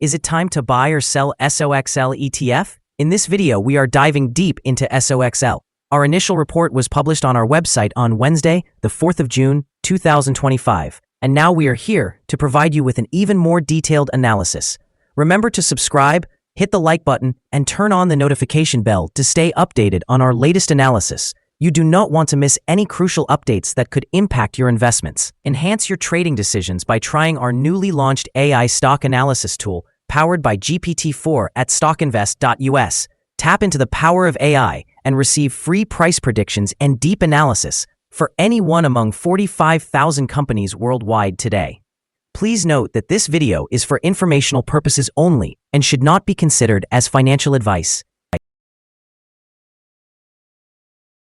Is it time to buy or sell SOXL ETF? In this video, we are diving deep into SOXL. Our initial report was published on our website on Wednesday, the 4th of June, 2025. And now we are here to provide you with an even more detailed analysis. Remember to subscribe, hit the like button, and turn on the notification bell to stay updated on our latest analysis. You do not want to miss any crucial updates that could impact your investments. Enhance your trading decisions by trying our newly launched AI stock analysis tool powered by GPT-4 at StockInvest.us. Tap into the power of AI and receive free price predictions and deep analysis for any one among 45,000 companies worldwide today. Please note that this video is for informational purposes only and should not be considered as financial advice.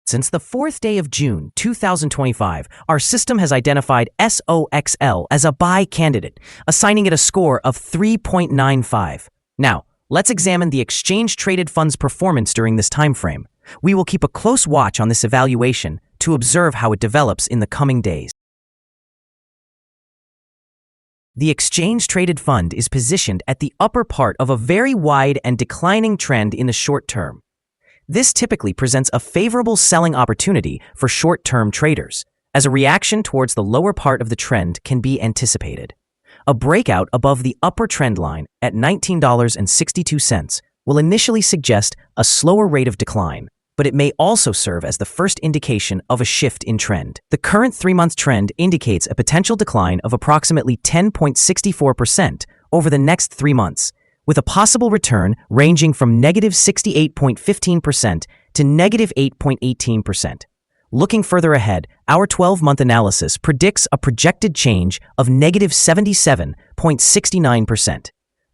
Since the 4th day of June 2025, our system has identified SOXL as a buy candidate, assigning it a score of 3.95. Now, let's examine the exchange-traded fund's performance during this time frame. We will keep a close watch on this evaluation to observe how it develops in the coming days. The exchange-traded fund is positioned at the upper part of a very wide and declining trend in the short term. This typically presents a favorable selling opportunity for short-term traders, as a reaction towards the lower part of the trend can be anticipated. A breakout above the upper trend line at $19.62 will initially suggest a slower rate of decline, but it may also serve as the first indication of a shift in trend. The current 3-month trend indicates a potential decline of approximately 10.64% over the next 3 months, with a possible return ranging from negative 68.15% to negative 8.18%. Looking further ahead, our 12-month analysis predicts a projected change of negative 77.69%.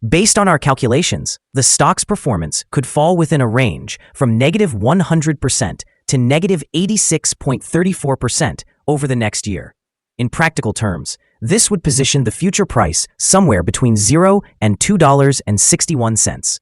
Based on our calculations, the stock's performance could fall within a range from negative 100% to negative 86.34% over the next year. In practical terms, this would position the future price somewhere between $0 and $2.61.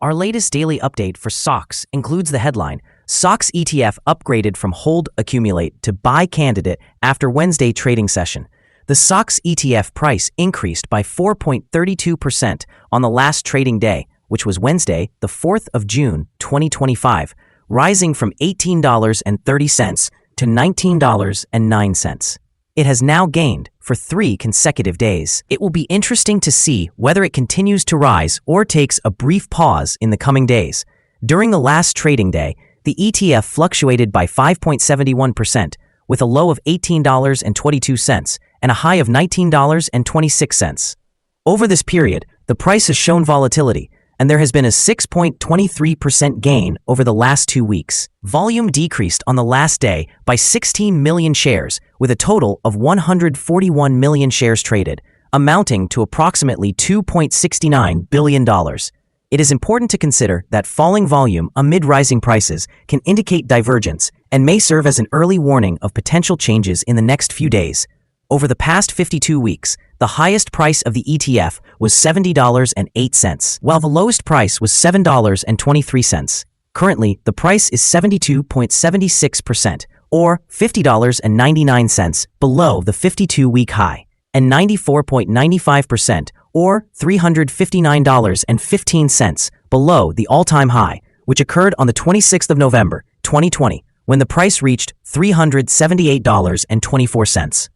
Our latest daily update for SOX includes the headline, SOXL ETF upgraded from hold accumulate to buy candidate after Wednesday trading session. The SOXL ETF price increased by 4.32% on the last trading day, which was Wednesday, the 4th of June, 2025, rising from $18.30 to $19.09. It has now gained for 3 consecutive days. It will be interesting to see whether it continues to rise or takes a brief pause in the coming days. During the last trading day, the ETF fluctuated by 5.71%, with a low of $18.22 and a high of $19.26. Over this period, the price has shown volatility, and there has been a 6.23% gain over the last 2 weeks. Volume decreased on the last day by 16 million shares, with a total of 141 million shares traded, amounting to approximately $2.69 billion. It is important to consider that falling volume amid rising prices can indicate divergence and may serve as an early warning of potential changes in the next few days. Over the past 52 weeks, the highest price of the ETF was $70.08, while the lowest price was $7.23. Currently, the price is 72.76%, or $50.99 below the 52-week high, and 94.95%, or $359.15 below the all-time high, which occurred on the 26th of November, 2020, when the price reached $378.24.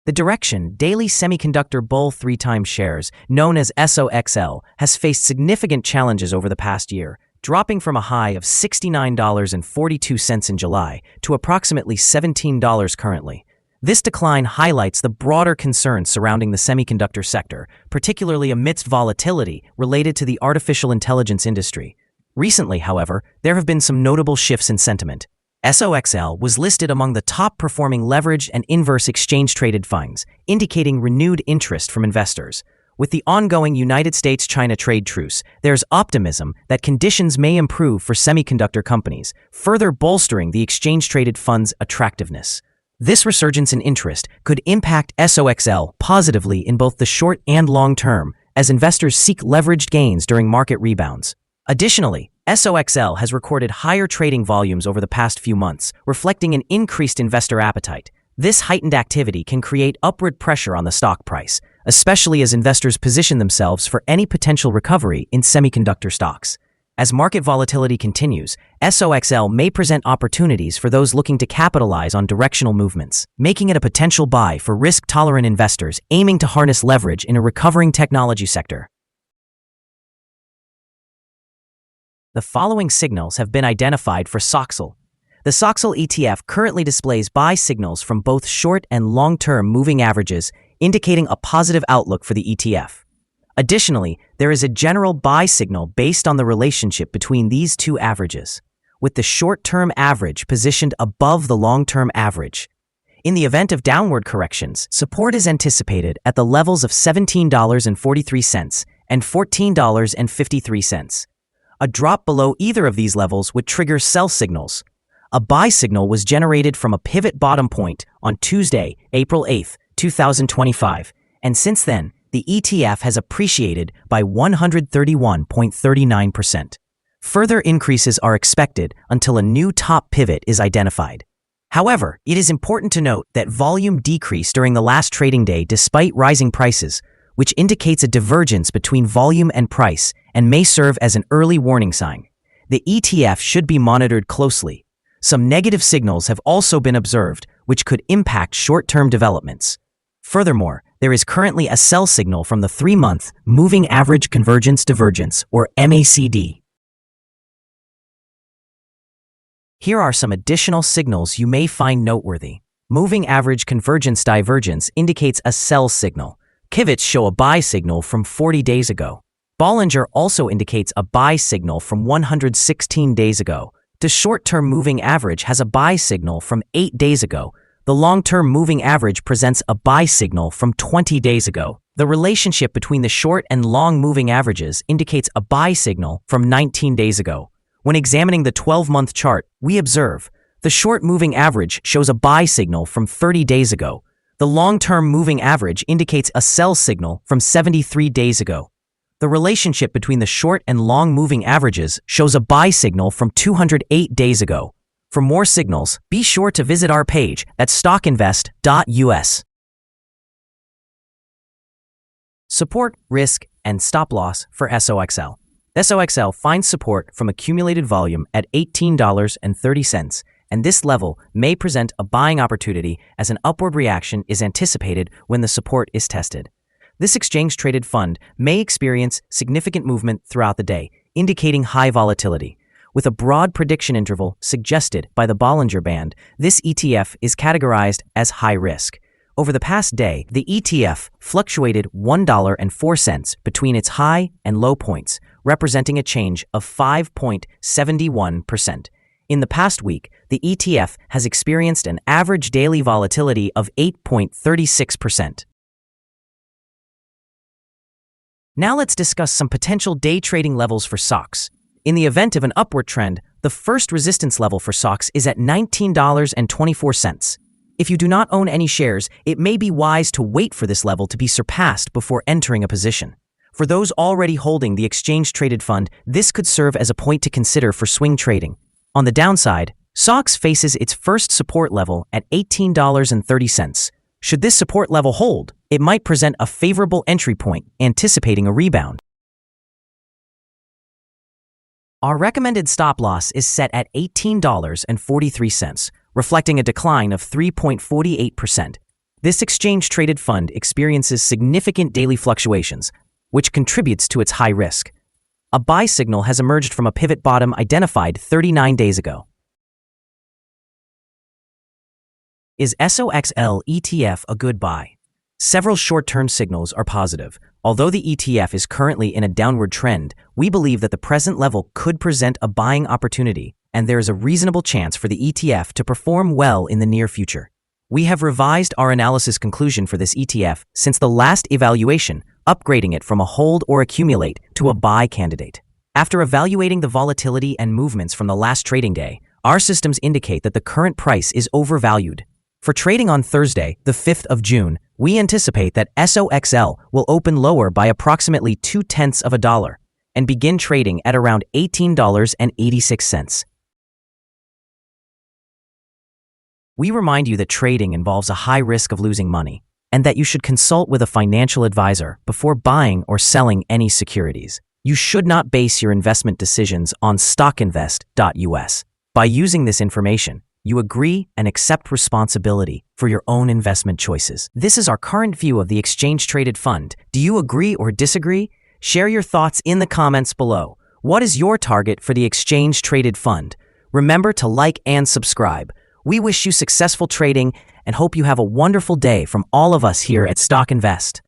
The Direction Daily Semiconductor Bull 3x shares, known as SOXL, has faced significant challenges over the past year, dropping from a high of $69.42 in July to approximately $17 currently. This decline highlights the broader concerns surrounding the semiconductor sector, particularly amidst volatility related to the artificial intelligence industry. Recently, however, there have been some notable shifts in sentiment. SOXL was listed among the top-performing leverage and inverse exchange-traded funds, indicating renewed interest from investors. With the ongoing United States-China trade truce, there's optimism that conditions may improve for semiconductor companies, further bolstering the exchange-traded fund's attractiveness. This resurgence in interest could impact SOXL positively in both the short and long term, as investors seek leveraged gains during market rebounds. Additionally, SOXL has recorded higher trading volumes over the past few months, reflecting an increased investor appetite. This heightened activity can create upward pressure on the stock price, especially as investors position themselves for any potential recovery in semiconductor stocks. As market volatility continues, SOXL may present opportunities for those looking to capitalize on directional movements, making it a potential buy for risk-tolerant investors aiming to harness leverage in a recovering technology sector. The following signals have been identified for SOXL. The SOXL ETF currently displays buy signals from both short and long-term moving averages, indicating a positive outlook for the ETF. Additionally, there is a general buy signal based on the relationship between these two averages, with the short-term average positioned above the long-term average. In the event of downward corrections, support is anticipated at the levels of $17.43 and $14.53. A drop below either of these levels would trigger sell signals. A buy signal was generated from a pivot bottom point on Tuesday, April 8, 2025, and since then, the ETF has appreciated by 131.39%. Further increases are expected until a new top pivot is identified. However, it is important to note that volume decreased during the last trading day despite rising prices, which indicates a divergence between volume and price and may serve as an early warning sign. The ETF should be monitored closely. Some negative signals have also been observed, which could impact short-term developments. Furthermore, there is currently a sell signal from the 3-month Moving Average Convergence Divergence, or MACD. Here are some additional signals you may find noteworthy. Moving Average Convergence Divergence indicates a sell signal. Pivots show a buy signal from 40 days ago. Bollinger also indicates a buy signal from 116 days ago. The short-term moving average has a buy signal from 8 days ago. The long-term moving average presents a buy signal from 20 days ago. The relationship between the short and long moving averages indicates a buy signal from 19 days ago. When examining the 12-month chart, we observe the short moving average shows a buy signal from 30 days ago. The long-term moving average indicates a sell signal from 73 days ago. The relationship between the short and long moving averages shows a buy signal from 208 days ago. For more signals, be sure to visit our page at StockInvest.us. Support, risk, and stop loss for SOXL. SOXL finds support from accumulated volume at $18.30, and this level may present a buying opportunity as an upward reaction is anticipated when the support is tested. This exchange-traded fund may experience significant movement throughout the day, indicating high volatility. With a broad prediction interval suggested by the Bollinger Band, this ETF is categorized as high risk. Over the past day, the ETF fluctuated $1.04 between its high and low points, representing a change of 5.71%. In the past week, the ETF has experienced an average daily volatility of 8.36%. Now let's discuss some potential day trading levels for SOX. In the event of an upward trend, the first resistance level for SOX is at $19.24. If you do not own any shares, it may be wise to wait for this level to be surpassed before entering a position. For those already holding the exchange-traded fund, this could serve as a point to consider for swing trading. On the downside, SOX faces its first support level at $18.30. Should this support level hold, it might present a favorable entry point, anticipating a rebound. Our recommended stop loss is set at $18.43, reflecting a decline of 3.48%. This exchange-traded fund experiences significant daily fluctuations, which contributes to its high risk. A buy signal has emerged from a pivot bottom identified 39 days ago. Is SOXL ETF a good buy? Several short-term signals are positive. Although the ETF is currently in a downward trend, we believe that the present level could present a buying opportunity, and there is a reasonable chance for the ETF to perform well in the near future. We have revised our analysis conclusion for this ETF since the last evaluation, upgrading it from a hold or accumulate to a buy candidate. After evaluating the volatility and movements from the last trading day, our systems indicate that the current price is overvalued. For trading on Thursday, the 5th of June, we anticipate that SOXL will open lower by approximately 0.2 and begin trading at around $18.86. We remind you that trading involves a high risk of losing money, and that you should consult with a financial advisor before buying or selling any securities. You should not base your investment decisions on StockInvest.us. By using this information, you agree and accept responsibility for your own investment choices. This is our current view of the exchange-traded fund. Do you agree or disagree? Share your thoughts in the comments below. What is your target for the exchange-traded fund? Remember to like and subscribe. We wish you successful trading and hope you have a wonderful day from all of us here at Stock Invest.